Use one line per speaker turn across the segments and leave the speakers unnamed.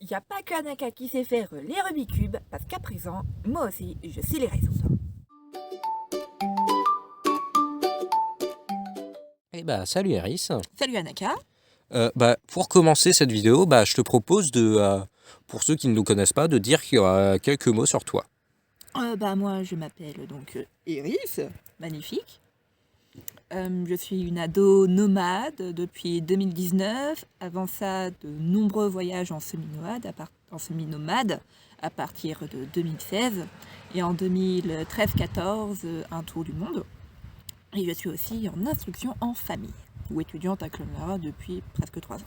Il n'y a pas que Anaka qui sait faire les Rubik's Cube, parce qu'à présent, moi aussi, je sais les résoudre.
Eh bah, salut Eris.
Salut Anaka.
Pour commencer cette vidéo, je te propose pour ceux qui ne nous connaissent pas, de dire quelques mots sur toi.
Moi, je m'appelle donc Iris, magnifique. Je suis une ado nomade depuis 2019. Avant ça, de nombreux voyages en semi-nomade à partir de 2016. Et en 2013-14, un tour du monde. Et je suis aussi en instruction en famille, ou étudiante à Clonlara depuis presque 3 ans.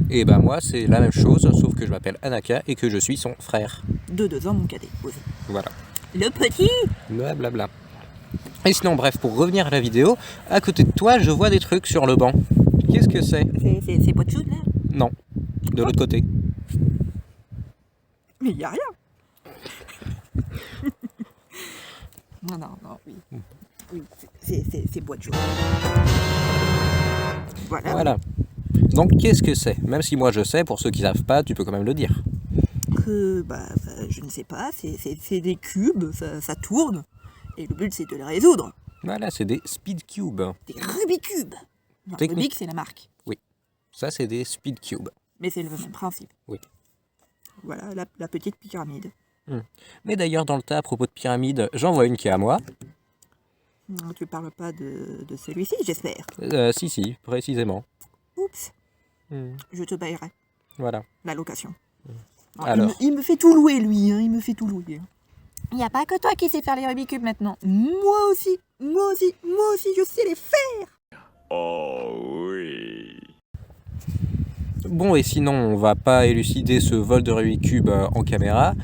Et moi, c'est la même chose, sauf que je m'appelle Anaka et que je suis son frère.
De 2 ans, mon cadet aussi.
Voilà.
Le petit.
Blablabla. Et sinon, bref, pour revenir à la vidéo, à côté de toi, je vois des trucs sur le banc. Qu'est-ce que c'est?
C'est pas de chaude, là?
Non, de l'autre côté.
Mais il n'y a rien. Non, oui. Oui, c'est bois de chaude. Voilà.
Donc, qu'est-ce que c'est? Même si moi je sais, pour ceux qui savent pas, tu peux quand même le dire.
Je ne sais pas, c'est des cubes, ça tourne, et le but c'est de les résoudre.
Voilà, c'est des speed cubes.
Des Rubik's Cube. Non, Rubik c'est la marque.
Oui, ça c'est des speed cubes.
Mais c'est le même principe.
Oui.
Voilà, la petite pyramide.
Mais d'ailleurs, dans le tas à propos de pyramide, j'en vois une qui est à moi.
Non, tu parles pas de celui-ci, j'espère.
Si, précisément.
Oups. Je te paierai.
Voilà.
La location.
Alors.
Il me fait tout louer, lui. Il me fait tout louer. Il n'y a pas que toi qui sais faire les Rubik's Cube maintenant. Moi aussi, je sais les faire.
Oh oui.
Bon, et sinon, on va pas élucider ce vol de Rubik's Cube en caméra.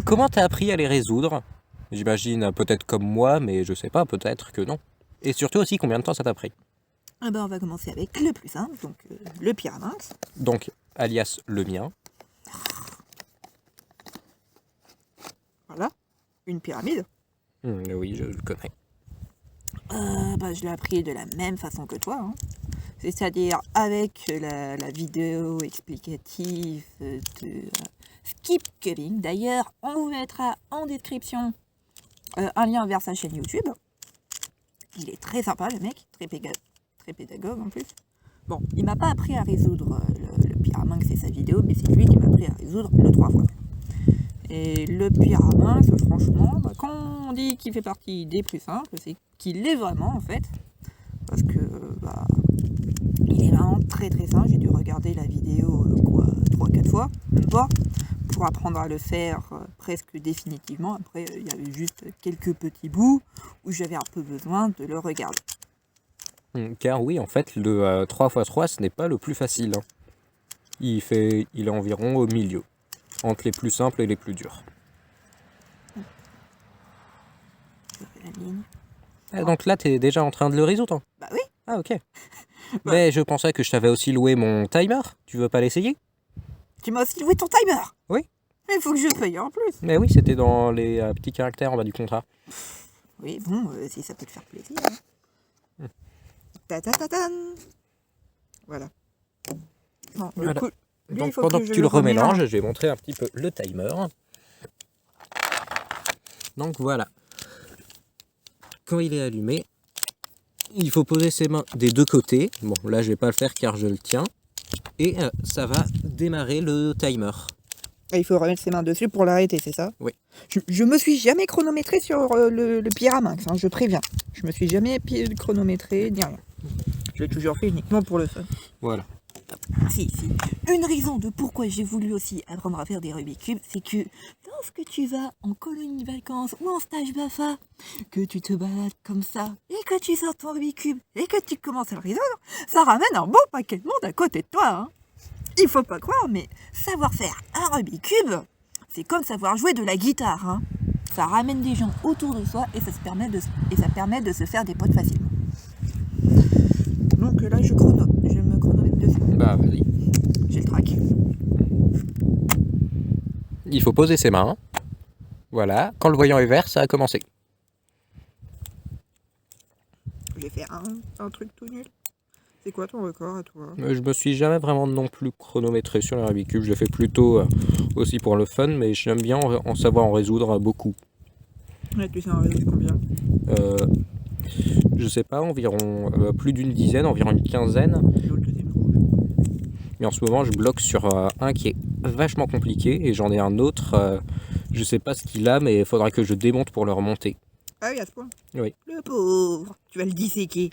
Comment t'as appris à les résoudre? J'imagine peut-être comme moi, mais je sais pas, peut-être que non. Et surtout aussi, combien de temps ça t'a pris?
On va commencer avec le plus simple, donc le Pyraminx.
Donc, alias le mien.
Voilà, une pyramide.
Oui, je le connais.
Je l'ai appris de la même façon que toi. C'est-à-dire avec la vidéo explicative de Skip Cubing. D'ailleurs, on vous mettra en description un lien vers sa chaîne YouTube. Il est très sympa, le mec, très pédagogue en plus. Bon, il m'a pas appris à résoudre le Pyraminx et sa vidéo, mais c'est lui qui m'a appris à résoudre le 3 fois. Et le Pyraminx, franchement, quand on dit qu'il fait partie des plus simples, c'est qu'il l'est vraiment en fait. Parce que il est vraiment très très simple. J'ai dû regarder la vidéo 3-4 fois, même pas, pour apprendre à le faire presque définitivement. Après, il y avait juste quelques petits bouts où j'avais un peu besoin de le regarder.
Car oui, en fait, le 3x3, ce n'est pas le plus facile. Il est environ au milieu, entre les plus simples et les plus durs.
Je fais la ligne.
Donc là, t'es déjà en train de le résoudre?
Bah oui.
Ah, ok. Mais je pensais que je t'avais aussi loué mon timer. Tu veux pas l'essayer?
Tu m'as aussi loué ton timer.
Oui.
Mais il faut que je paye en plus.
Mais oui, c'était dans les petits caractères en bas du contrat.
Oui, bon, si ça peut te faire plaisir. Ta-ta-ta-tan. Voilà. Bon,
Voilà.
Lui,
Donc pendant que tu le remélanges, je vais montrer un petit peu le timer. Donc voilà. Quand il est allumé, il faut poser ses mains des deux côtés. Bon, là je vais pas le faire car je le tiens. Et ça va démarrer le timer.
Et il faut remettre ses mains dessus pour l'arrêter, c'est ça?
Oui.
Je me suis jamais chronométré sur le Pyraminx, je préviens. Je me suis jamais chronométré, ni rien. Je l'ai toujours fait uniquement pour le fun.
Voilà.
Si. Une raison de pourquoi j'ai voulu aussi apprendre à faire des Rubik's Cube, c'est que lorsque tu vas en colonie de vacances ou en stage BAFA, que tu te balades comme ça, et que tu sors ton Rubik's Cube, et que tu commences à le résoudre, ça ramène un bon paquet de monde à côté de toi. Il faut pas croire, mais savoir faire un Rubik's Cube, c'est comme savoir jouer de la guitare. Ça ramène des gens autour de soi et ça permet de se faire des potes facilement. Donc là, je me chronomètre dessus.
Vas-y.
J'ai le trac.
Il faut poser ses mains. Voilà. Quand le voyant est vert, ça a commencé.
J'ai fait un truc tout nul. C'est quoi ton record à toi?
Je me suis jamais vraiment non plus chronométré sur le Rubik's Cube. Je le fais plutôt aussi pour le fun, mais j'aime bien en savoir en résoudre beaucoup.
Ouais, tu sais en résoudre combien?
Je sais pas, environ plus d'une dizaine, environ une quinzaine.
Et où le deuxième rouge?
Mais en ce moment, je bloque sur un qui est vachement compliqué et j'en ai un autre. Je sais pas ce qu'il a, mais il faudra que je démonte pour le remonter.
Ah oui, à ce point?
Oui.
Le pauvre, tu vas le disséquer.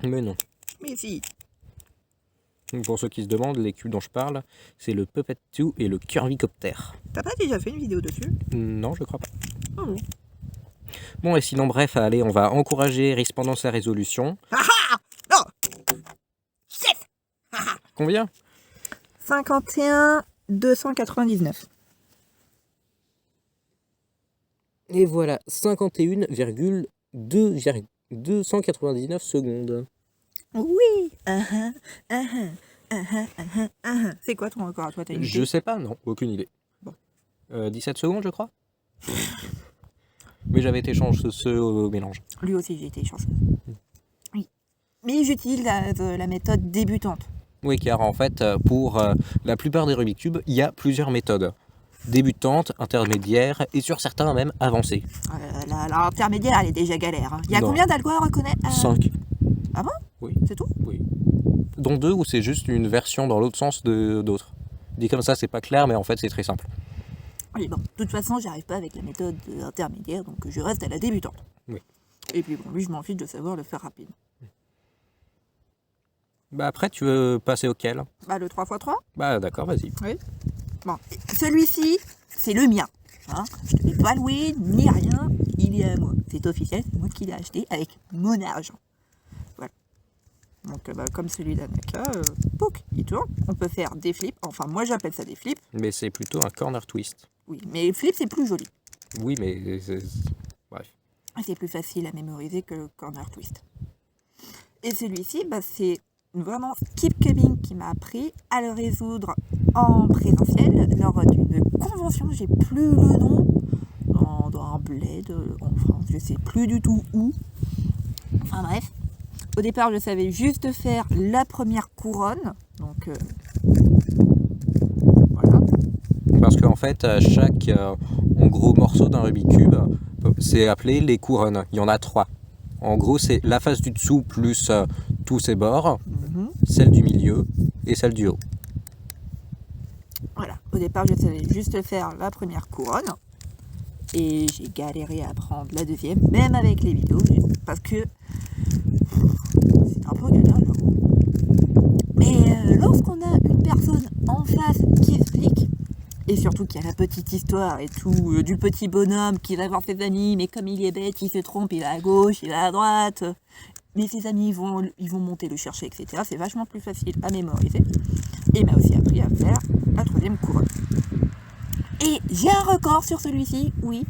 Mais non.
Mais si.
Pour ceux qui se demandent, les cubes dont je parle, c'est le Puppet 2 et le Curvicopter.
T'as pas déjà fait une vidéo dessus?
Non, je crois pas.
Oh bon.
Bon, et sinon, bref, allez, on va encourager Rhys pendant sa résolution.
Non. Chef.
Combien
51 299.
Et voilà, 51,299 secondes.
Oui. C'est quoi ton record à toi? T'as une
Je
idée?
sais pas, non, aucune idée.
Bon.
17 secondes, je crois. Mais j'avais été chanceux au mélange.
Lui aussi, j'ai été chanceuse. Oui. Mais j'utilise la méthode débutante.
Oui, car en fait, pour la plupart des Rubik's Cube, il y a plusieurs méthodes. Débutante, intermédiaire et sur certains même avancée.
L'intermédiaire, elle est déjà galère. Hein. Il y a
Non.
combien d'algos à reconnaître?
5.
Ah bon?
Oui.
C'est tout?
Oui. Dont 2 où c'est juste une version dans l'autre sens d'autres. Dit comme ça, c'est pas clair, mais en fait, c'est très simple.
Oui, bon, de toute façon, j'arrive pas avec la méthode intermédiaire, donc je reste à la débutante.
Oui.
Et puis bon, lui, je m'en fiche de savoir le faire rapide.
Bah après, tu veux passer auquel?
Bah, le 3x3?
Bah d'accord, vas-y.
Oui. Bon, celui-ci, c'est le mien. Hein. Je ne l'ai pas loué, ni rien. Il est à moi. C'est officiel, c'est moi qui l'ai acheté avec mon argent. Voilà. Donc, comme celui d'Anaka, pouc, il tourne. On peut faire des flips. Enfin, moi, j'appelle ça des flips.
Mais c'est plutôt un corner twist.
Oui, mais flip, c'est plus joli.
Oui, mais bref.
C'est plus facile à mémoriser que le corner twist. Et celui-ci, bah, c'est vraiment Skip Cubing qui m'a appris à le résoudre en présentiel lors d'une convention, j'ai plus le nom, dans un bled en France, je sais plus du tout où. Enfin bref, au départ je savais juste faire la première couronne, donc voilà.
Parce qu'en fait, chaque en gros morceau d'un Rubik's Cube, c'est appelé les couronnes. Il y en a 3. En gros, c'est la face du dessous plus tous ses bords, celle du milieu et celle du haut.
Voilà, au départ je savais juste faire la première couronne et j'ai galéré à apprendre la deuxième, même avec les vidéos, parce que c'est un peu galère, j'avoue. Mais lorsqu'on a une personne en face qui explique, et surtout qu'il y a la petite histoire et tout, du petit bonhomme qui va voir ses amis, mais comme il est bête, il se trompe, il va à gauche, il va à droite, mais ses amis ils vont monter le chercher, etc. C'est vachement plus facile à mémoriser. Et il m'a aussi appris à faire la troisième couronne. Et j'ai un record sur celui-ci, oui.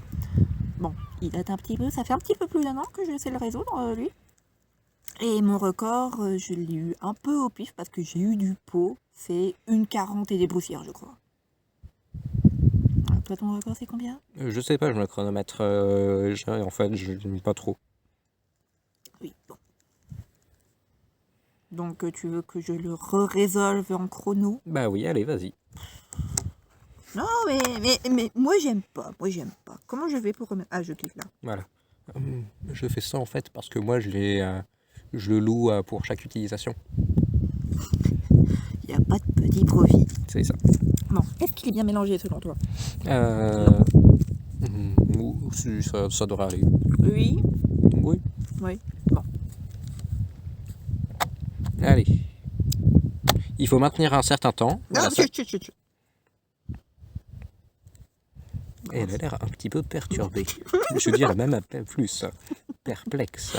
Bon, il date un petit peu, ça fait un petit peu plus d'un an que je sais le résoudre, lui. Et mon record, je l'ai eu un peu au pif parce que j'ai eu du pot. C'est 1,40 et des poussières, je crois. Toi, ton record, c'est combien?
Je sais pas, je me chronomètre. En fait, je n'aime pas trop.
Oui, bon. Donc, tu veux que je le résolve en chrono?
Bah oui, allez, vas-y.
Non, mais moi, j'aime pas. Moi, j'aime pas. Comment je vais pour remettre... Ah, je clique là.
Voilà. Je fais ça en fait parce que moi, je le loue pour chaque utilisation.
Il n'y a pas de petit profit.
C'est ça.
Bon, est-ce qu'il est bien mélangé selon toi?
Si, ça devrait aller.
Oui.
Oui.
Oui. Bon.
Allez. Il faut maintenir un certain temps. Voilà, ça.
Chut.
Et elle a l'air un petit peu perturbée. Je veux dire, même plus perplexe.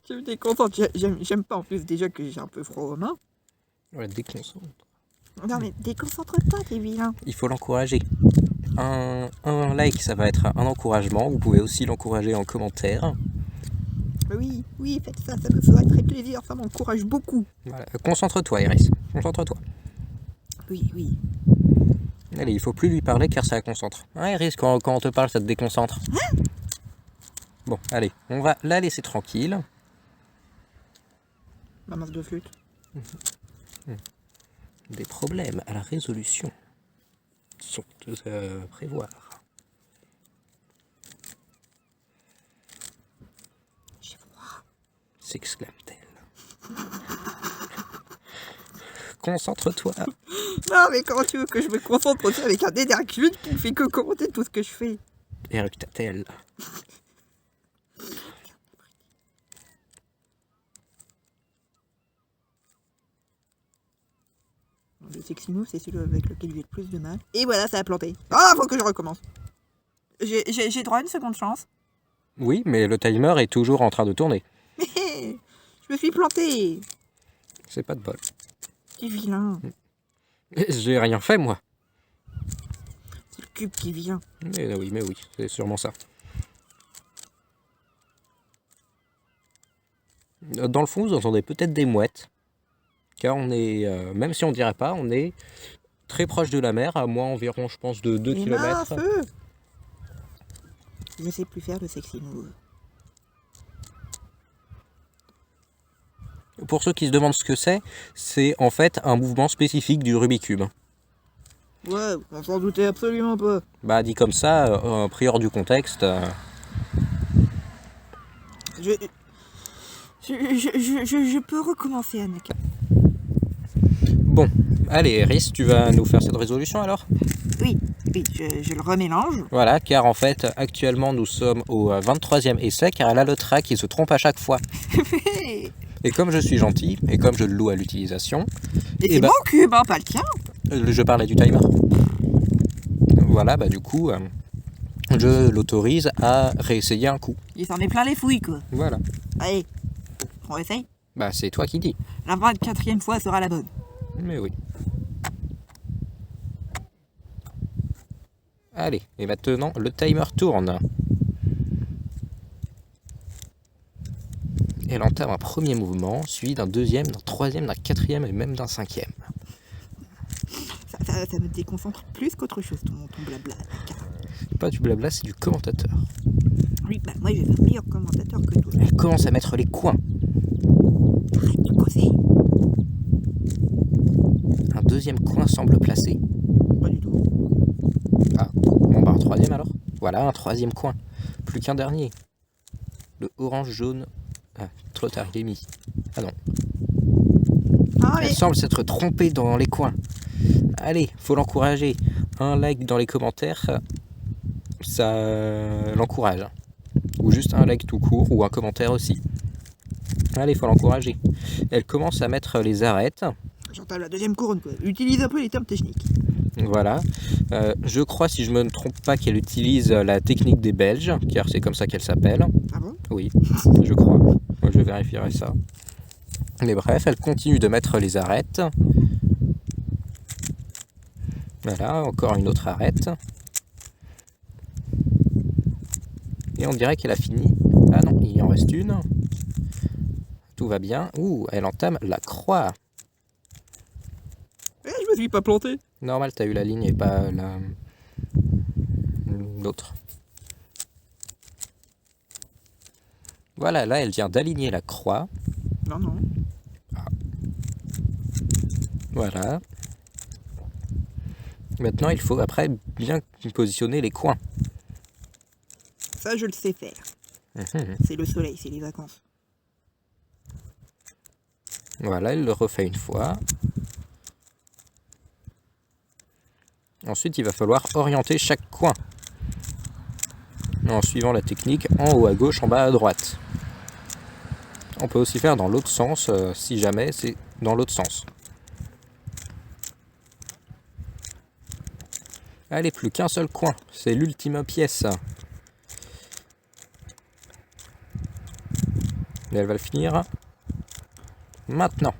Tu me déconcentres. J'aime pas en plus déjà que j'ai un peu froid aux mains.
Ouais, déconcentre.
Non mais déconcentre-toi, t'es vilain.
Il faut l'encourager. Un like, ça va être un encouragement. Vous pouvez aussi l'encourager en commentaire.
Oui, faites ça, ça me ferait très plaisir, ça m'encourage beaucoup.
Voilà. Concentre-toi, Iris. Concentre-toi.
Oui.
Allez, il faut plus lui parler car ça la concentre. Hein, Iris, quand on te parle, ça te déconcentre. Bon, allez, on va la laisser tranquille.
Ma masse de flûte.
Des problèmes à la résolution sont à prévoir.
J'ai froid.
S'exclame-t-elle. Concentre-toi.
Non, mais comment tu veux que je me concentre aussi avec un énergumène qui ne fait que commenter tout ce que je fais?
Eructa-t-elle.
Le sexy move, c'est celui avec lequel j'ai le plus de mal. Et voilà, ça a planté. Ah, faut que je recommence. J'ai droit à une seconde chance.
Oui, mais le timer est toujours en train de tourner.
Je me suis planté.
C'est pas de bol.
C'est vilain.
J'ai rien fait, moi.
C'est le cube qui vient.
Mais oui, c'est sûrement ça. Dans le fond, vous entendez peut-être des mouettes. Car on est, même si on dirait pas, on est très proche de la mer, à moins environ, je pense, de 2
Et
km.
feu. Je sais plus faire le sexy move.
Pour ceux qui se demandent ce que c'est en fait un mouvement spécifique du Rubik's Cube.
Ouais, on s'en doutait absolument pas.
Bah, dit comme ça, a priori du contexte.
Je peux recommencer, Anaka.
Bon, allez, Eris, tu vas nous faire cette résolution alors?
Oui, je le remélange.
Voilà, car en fait, actuellement, nous sommes au 23e essai, car elle a le track qui se trompe à chaque fois. Et comme je suis gentil, et comme je le loue à l'utilisation...
Et c'est mon cube, hein, pas le tien.
Je parlais du timer. Voilà, bah du coup, je l'autorise à réessayer un coup.
Il s'en est plein les fouilles, quoi.
Voilà.
Allez, on essaye.
Bah c'est toi qui dis.
La 24e fois sera la bonne.
Mais oui. Allez, et maintenant, le timer tourne. Elle entame un premier mouvement, suivi d'un deuxième, d'un troisième, d'un quatrième et même d'un cinquième.
Ça me déconcentre plus qu'autre chose, ton blabla.
Pas du blabla, c'est du commentateur.
Oui, bah moi je vais faire meilleur commentateur que toi.
Elle commence à mettre les coins.
Arrête de causer.
Un deuxième coin semble placé.
Pas du tout.
Ah, bon bah un troisième alors. Voilà, un troisième coin. Plus qu'un dernier. Le orange jaune. Ah, trop tard, il est mis. Ah non.
Ah, mais...
Elle semble s'être trompée dans les coins. Allez, faut l'encourager. Un like dans les commentaires, ça l'encourage. Ou juste un like tout court, ou un commentaire aussi. Allez, faut l'encourager. Elle commence à mettre les arêtes.
J'entends la deuxième couronne, quoi. Utilise un peu les termes techniques.
Voilà. Je crois, si je me trompe pas, qu'elle utilise la technique des Belges, car c'est comme ça qu'elle s'appelle.
Ah bon?
Oui, je crois. Je vérifierai ça. Mais bref, elle continue de mettre les arêtes. Voilà, encore une autre arête. Et on dirait qu'elle a fini. Ah non, il en reste une. Tout va bien. Ouh, elle entame la croix.
Je me suis pas planté.
Normal, t'as eu la ligne et pas l'autre. Voilà, là, elle vient d'aligner la croix.
Non, non.
Voilà. Maintenant, il faut après bien positionner les coins.
Ça, je le sais faire. C'est le soleil, c'est les vacances.
Voilà, elle le refait une fois. Ensuite, il va falloir orienter chaque coin en suivant la technique en haut à gauche, en bas à droite. On peut aussi faire dans l'autre sens, si jamais c'est dans l'autre sens. Allez, plus qu'un seul coin, c'est l'ultime pièce. Et elle va le finir maintenant.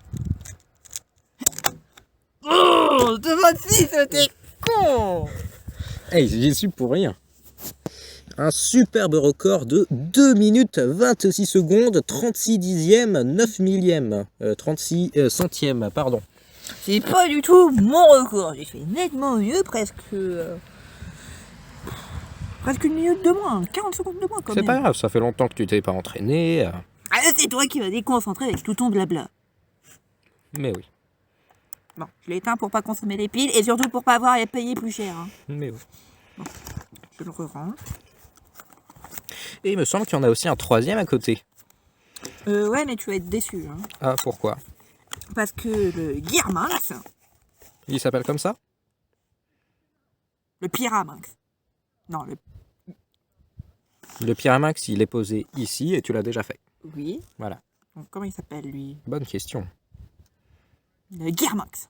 Oh, 26, t'es con.
Hey, j'y suis pour rien. Un superbe record de 2 minutes 26 secondes, 36 dixièmes, 9 millièmes, 36 centièmes, pardon.
C'est pas du tout mon record. J'ai fait nettement mieux, presque une minute de moins, 40 secondes de moins quand même.
C'est pas grave, ça fait longtemps que tu t'es pas entraîné.
Ah, c'est toi qui vas déconcentrer avec tout ton blabla.
Mais oui.
Bon, je l'ai éteint pour pas consommer les piles et surtout pour pas avoir à payer plus cher. Hein.
Mais oui.
Je le re-range.
Et il me semble qu'il y en a aussi un troisième à côté.
Ouais, mais tu vas être déçu. Hein.
Ah, pourquoi?
Parce que le Gearmanx,
Il s'appelle comme ça?
le Pyraminx. Non,
Le Pyraminx, il est posé ici et tu l'as déjà fait.
Oui.
Voilà.
Donc, comment il s'appelle, lui?
Bonne question.
Le Gearmanx.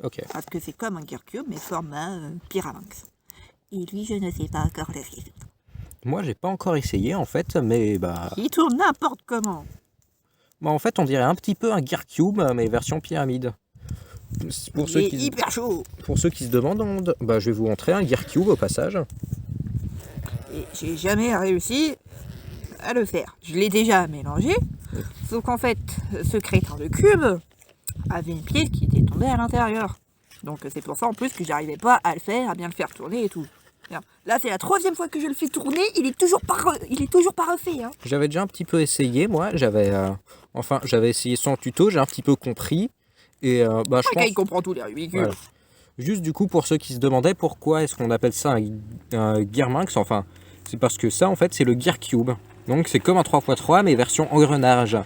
Ok.
Parce que c'est comme un Gearcube, mais format Pyraminx. Et lui, je ne sais pas encore le résultat.
Moi, j'ai pas encore essayé en fait, mais bah.
Il tourne n'importe comment.
Bah, en fait, on dirait un petit peu un Gearcube, mais version pyramide. Pour ceux,
Il est
qui,
hyper chaud.
pour ceux qui se demandent, bah, je vais vous montrer un Gearcube au passage.
Et j'ai jamais réussi à le faire. Je l'ai déjà mélangé, sauf qu'en fait, ce crétin de cube avait une pièce qui était tombée à l'intérieur. Donc c'est pour ça en plus que j'arrivais pas à le faire, à bien le faire tourner et tout. Bien. Là, c'est la 3e fois que je le fais tourner, il est toujours pas refait. Hein.
J'avais déjà un petit peu essayé, moi. J'avais essayé sans tuto, j'ai un petit peu compris. Et bah, je
Le gars,
pense.
il comprend tous les Rubik's Cube.
Voilà. Juste du coup, pour ceux qui se demandaient pourquoi est-ce qu'on appelle ça un Gearminx, enfin, c'est parce que ça, en fait, c'est le Gearcube. Donc c'est comme un 3x3, mais version engrenage.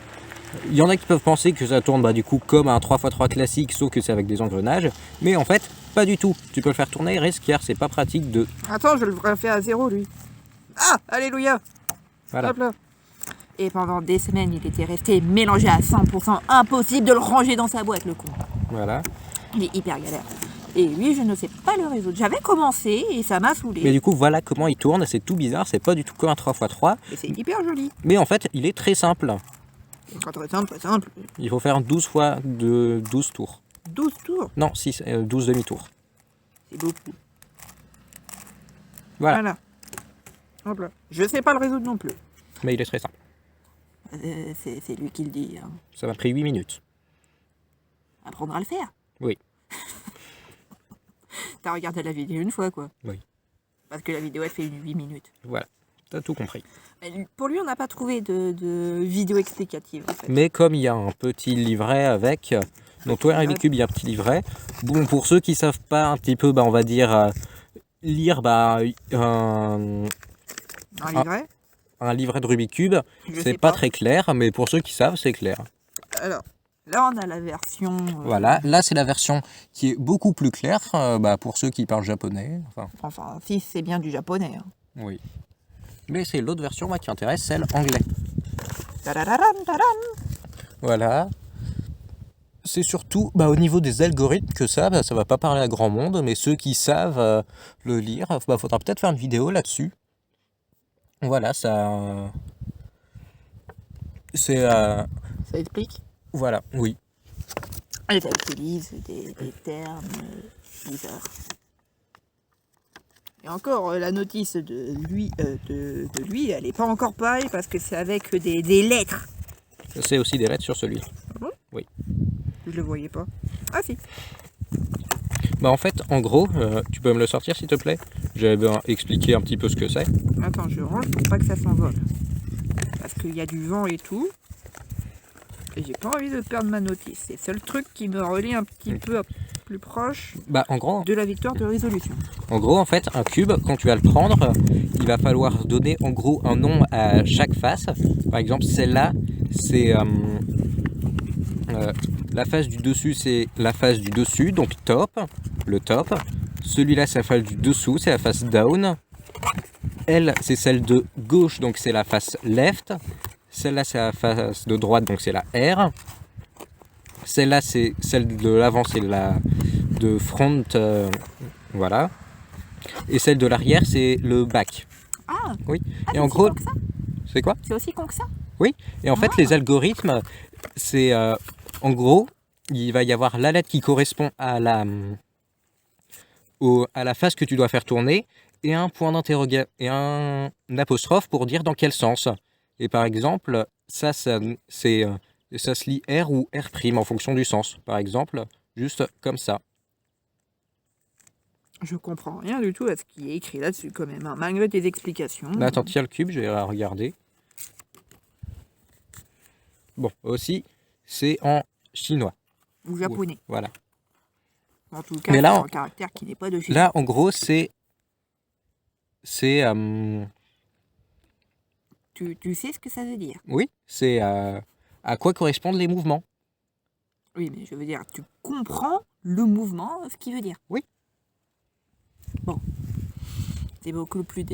Il y en a qui peuvent penser que ça tourne bah, du coup comme un 3x3 classique, sauf que c'est avec des engrenages. Mais en fait, pas du tout. Tu peux le faire tourner resquière, c'est pas pratique de...
Attends, je le refais à 0, lui. Ah, alléluia.
Voilà.
Hop là. Et pendant des semaines, il était resté mélangé à 100%. Impossible de le ranger dans sa boîte, le con.
Voilà.
Il est hyper galère. Et lui, je ne sais pas le résoudre. J'avais commencé et ça m'a saoulé.
Mais du coup, voilà comment il tourne. C'est tout bizarre. C'est pas du tout comme un 3x3.
Et c'est hyper joli.
Mais en fait, il est très simple.
C'est très simple, très simple.
Il faut faire 12 fois de 12 tours.
12 tours,
Non, 12 demi-tours.
c'est beaucoup.
Voilà.
Hop là. Je sais pas le résoudre non plus.
Mais il est très simple.
C'est lui qui le dit. Hein.
Ça m'a pris 8 minutes.
Apprendre à le faire.
Oui.
T'as regardé la vidéo une fois, quoi.
Oui.
Parce que la vidéo, elle fait 8 minutes.
Voilà. T'as tout compris.
Mais pour lui, on n'a pas trouvé de vidéo explicative, en fait.
Mais comme il y a un petit livret avec... Donc toi, Rubik's Cube, il y a un petit livret. Bon, pour ceux qui savent pas un petit peu, bah, on va dire, lire
Un livret
un livret de Rubik's Cube,
Je
c'est
sais
pas très clair, mais pour ceux qui savent, c'est clair.
Alors, là, on a la version...
Voilà, là c'est la version qui est beaucoup plus claire, bah, pour ceux qui parlent japonais.
Enfin, si c'est bien du japonais. Hein.
Oui. Mais c'est l'autre version moi, qui intéresse, celle anglais.
Tadadaram, tadam.
Voilà. C'est surtout bah, au niveau des algorithmes que ça, bah, ça va pas parler à grand monde, mais ceux qui savent le lire, bah, faudra peut-être faire une vidéo là-dessus. Voilà, ça... C'est...
Ça explique.
Voilà, oui.
Et ça utilise des termes bizarres. Et encore, la notice de lui, elle n'est pas encore pareille parce que c'est avec des lettres.
C'est aussi des lettres sur celui.
Je le voyais pas. Ah si.
Bah en fait, en gros, tu peux me le sortir s'il te plaît? J'avais expliqué un petit peu ce que c'est.
Attends, je range pour pas que ça s'envole. Parce qu'il y a du vent et tout. Et j'ai pas envie de perdre ma notice. C'est le seul truc qui me relie un petit peu plus proche
Bah en gros,
de la victoire de résolution.
en fait, un cube, quand tu vas le prendre, il va falloir donner en gros un nom à chaque face. Par exemple, celle-là, c'est la face du dessus, c'est la face du dessus, donc top, le top. Celui-là, c'est la face du dessous, c'est la face down. Elle, c'est celle de gauche, donc c'est la face left. Celle-là, c'est la face de droite, donc c'est la R. Celle-là, c'est celle de l'avant, c'est la de front, voilà. Et celle de l'arrière, c'est le back.
Ah,
Oui.
ah
Et en
c'est
gros,
aussi con que ça.
c'est quoi?
C'est aussi con que ça.
Et en fait, les algorithmes, c'est en gros, il va y avoir la lettre qui correspond à la face que tu dois faire tourner et un point d'interrogation et un apostrophe pour dire dans quel sens. Et par exemple, ça se lit R ou R' en fonction du sens. Par exemple, juste comme ça.
Je comprends rien du tout à ce qui est écrit là-dessus quand même, hein, malgré tes explications.
Là, attends, tiens le cube, je vais regarder. Bon, aussi, c'est en chinois.
ou japonais.
Voilà.
En tout cas,
Mais là,
c'est un caractère qui n'est pas de chez
Là, en gros, c'est
tu sais ce que ça veut dire.
oui, c'est à quoi correspondent les mouvements.
Oui, mais je veux dire, tu comprends le mouvement, ce qu'il veut dire.
Oui.
Bon. C'est beaucoup plus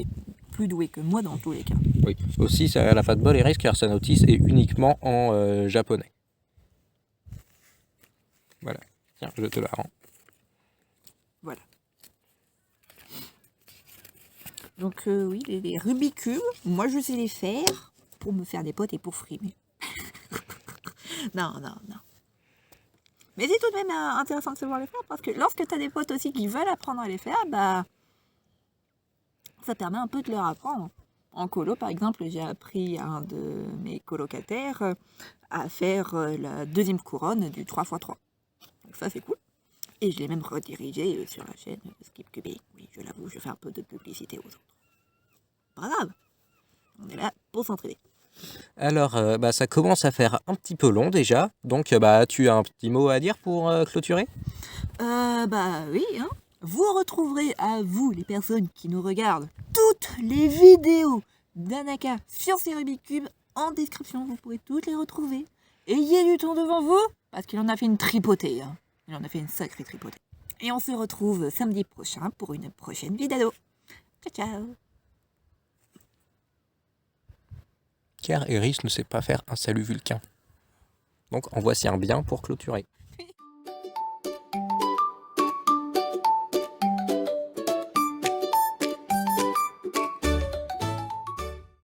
doué que moi dans tous les cas.
Oui. Aussi, ça, la Fat Ball et Risk, car sa notice est uniquement en japonais. Voilà. Tiens, je te la rends.
Voilà. Donc oui, les Rubik's Cube, moi je sais les faire pour me faire des potes et pour frimer. Non. Mais c'est tout de même intéressant de savoir les faire parce que lorsque tu as des potes aussi qui veulent apprendre à les faire, bah ça permet un peu de leur apprendre. En colo, par exemple, j'ai appris à un de mes colocataires à faire la deuxième couronne du 3x3. Donc ça c'est cool. Et je l'ai même redirigé sur la chaîne Skip Cubing. Oui, je l'avoue, je fais un peu de publicité aux autres. Pas grave. On est là pour s'entraider.
Alors, ça commence à faire un petit peu long déjà. Donc, tu as un petit mot à dire pour clôturer?
Oui, hein. Vous retrouverez à vous, les personnes qui nous regardent, toutes les vidéos d'Anaka sur ces Rubik's Cube en description. Vous pourrez toutes les retrouver. Ayez du temps devant vous, parce qu'il en a fait une tripotée. Hein. Il en a fait une sacrée tripotée. Et on se retrouve samedi prochain pour une prochaine vidéo. Ciao, ciao.
Car Eris ne sait pas faire un salut vulcain. Donc, en voici un bien pour clôturer.